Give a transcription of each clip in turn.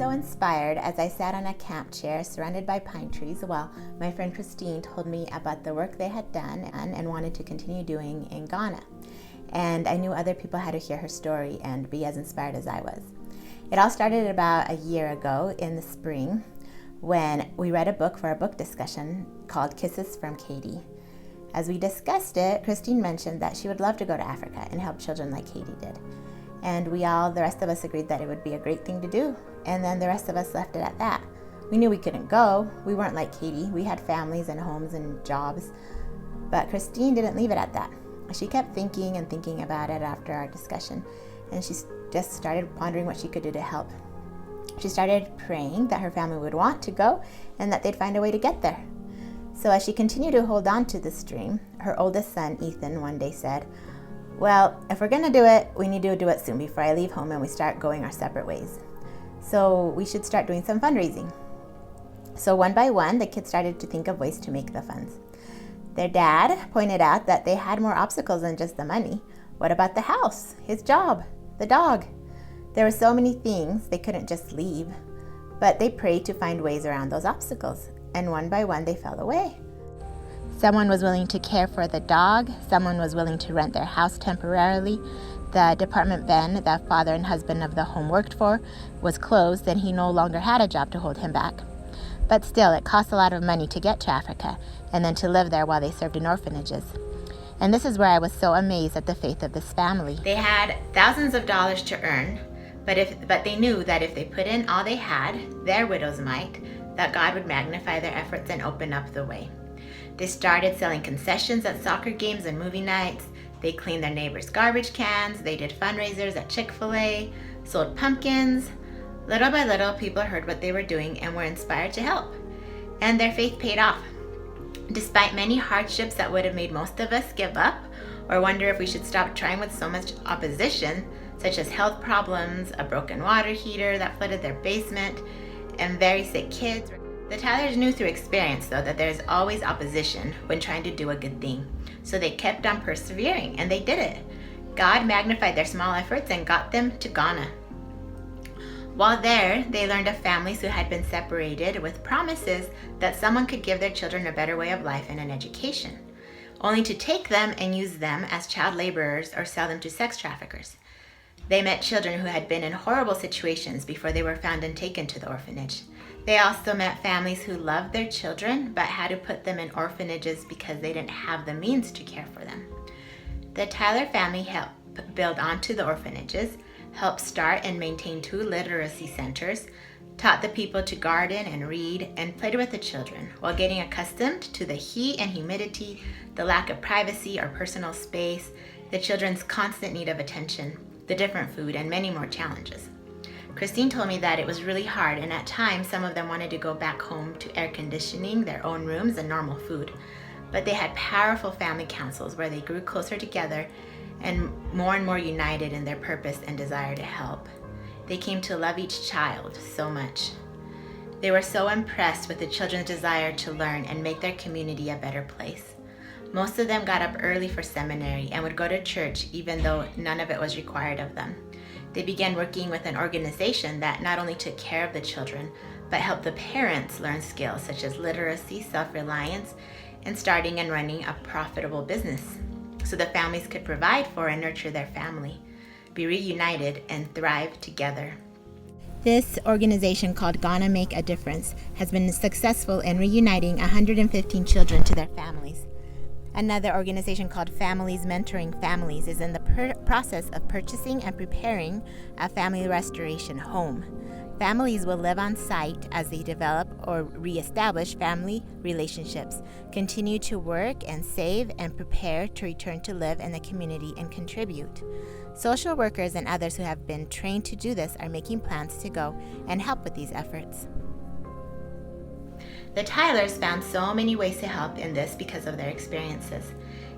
so inspired as I sat on a camp chair surrounded by pine trees while my friend Christine told me about the work they had done and wanted to continue doing in Ghana. And I knew other people had to hear her story and be as inspired as I was. It all started about a year ago in the spring when we read a book for a book discussion called Kisses from Katie. As we discussed it, Christine mentioned that she would love to go to Africa and help children like Katie did. And the rest of us agreed that it would be a great thing to do. And then the rest of us left it at that. We knew we couldn't go. We weren't like Katie. We had families and homes and jobs. But Christine didn't leave it at that. She kept thinking and thinking about it after our discussion. And she just started pondering what she could do to help. She started praying that her family would want to go and that they'd find a way to get there. So as she continued to hold on to this dream, her oldest son, Ethan, one day said, "Well, if we're going to do it, we need to do it soon before I leave home and we start going our separate ways. So we should start doing some fundraising." So one by one, the kids started to think of ways to make the funds. Their dad pointed out that they had more obstacles than just the money. What about the house, his job, the dog? There were so many things they couldn't just leave, but they prayed to find ways around those obstacles, and one by one they fell away. Someone was willing to care for the dog. Someone was willing to rent their house temporarily. The department van the father and husband of the home worked for was closed, and he no longer had a job to hold him back. But still, it cost a lot of money to get to Africa and then to live there while they served in orphanages. And this is where I was so amazed at the faith of this family. They had thousands of dollars to earn, but they knew that if they put in all they had, their widow's mite, that God would magnify their efforts and open up the way. They started selling concessions at soccer games and movie nights. They cleaned their neighbors' garbage cans. They did fundraisers at Chick-fil-A, sold pumpkins. Little by little, people heard what they were doing and were inspired to help. And their faith paid off. Despite many hardships that would have made most of us give up or wonder if we should stop trying with so much opposition, such as health problems, a broken water heater that flooded their basement, and very sick kids. The Tylers knew through experience, though, that there's always opposition when trying to do a good thing. So they kept on persevering, and they did it. God magnified their small efforts and got them to Ghana. While there, they learned of families who had been separated with promises that someone could give their children a better way of life and an education, only to take them and use them as child laborers or sell them to sex traffickers. They met children who had been in horrible situations before they were found and taken to the orphanage. They also met families who loved their children but had to put them in orphanages because they didn't have the means to care for them. The Tyler family helped build onto the orphanages, helped start and maintain 2 literacy centers, taught the people to garden and read, and played with the children while getting accustomed to the heat and humidity, the lack of privacy or personal space, the children's constant need of attention, the different food, and many more challenges. Christine told me that it was really hard, and at times some of them wanted to go back home to air conditioning, their own rooms, and normal food. But they had powerful family councils where they grew closer together and more united in their purpose and desire to help. They came to love each child so much. They were so impressed with the children's desire to learn and make their community a better place. Most of them got up early for seminary and would go to church even though none of it was required of them. They began working with an organization that not only took care of the children, but helped the parents learn skills such as literacy, self-reliance, and starting and running a profitable business, so the families could provide for and nurture their family, be reunited, and thrive together. This organization called Ghana Make a Difference has been successful in reuniting 115 children to their families. Another organization called Families Mentoring Families is in the process of purchasing and preparing a family restoration home. Families will live on site as they develop or reestablish family relationships, continue to work and save, and prepare to return to live in the community and contribute. Social workers and others who have been trained to do this are making plans to go and help with these efforts. The Tylers found so many ways to help in this because of their experiences.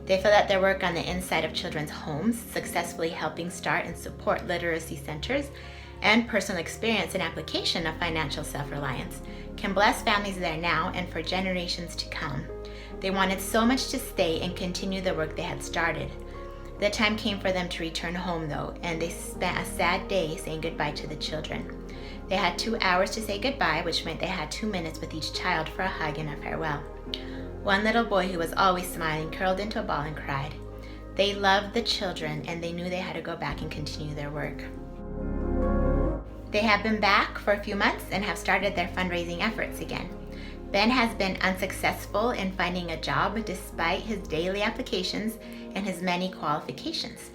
They feel that their work on the inside of children's homes, successfully helping start and support literacy centers, and personal experience and application of financial self-reliance can bless families there now and for generations to come. They wanted so much to stay and continue the work they had started. The time came for them to return home though, and they spent a sad day saying goodbye to the children. They had 2 hours to say goodbye, which meant they had 2 minutes with each child for a hug and a farewell. One little boy, who was always smiling, curled into a ball and cried. They loved the children, and they knew they had to go back and continue their work. They have been back for a few months and have started their fundraising efforts again. Ben has been unsuccessful in finding a job despite his daily applications and his many qualifications.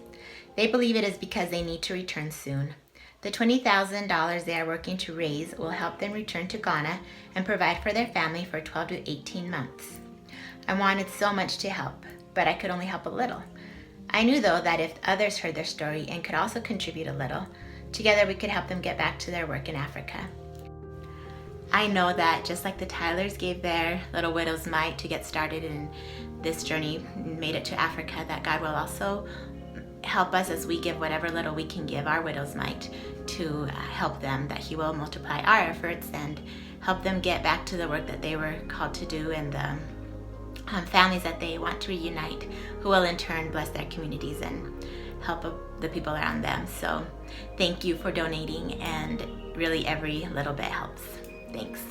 They believe it is because they need to return soon. The $20,000 they are working to raise will help them return to Ghana and provide for their family for 12 to 18 months. I wanted so much to help, but I could only help a little. I knew, though, that if others heard their story and could also contribute a little, together we could help them get back to their work in Africa. I know that just like the Tylers gave their little widow's mite to get started in this journey and made it to Africa, that God will also help us as we give whatever little we can give our widow's mite to help them, that He will multiply our efforts and help them get back to the work that they were called to do, and the families that they want to reunite, who will in turn bless their communities and help the people around them. So thank you for donating, and really every little bit helps. Thanks.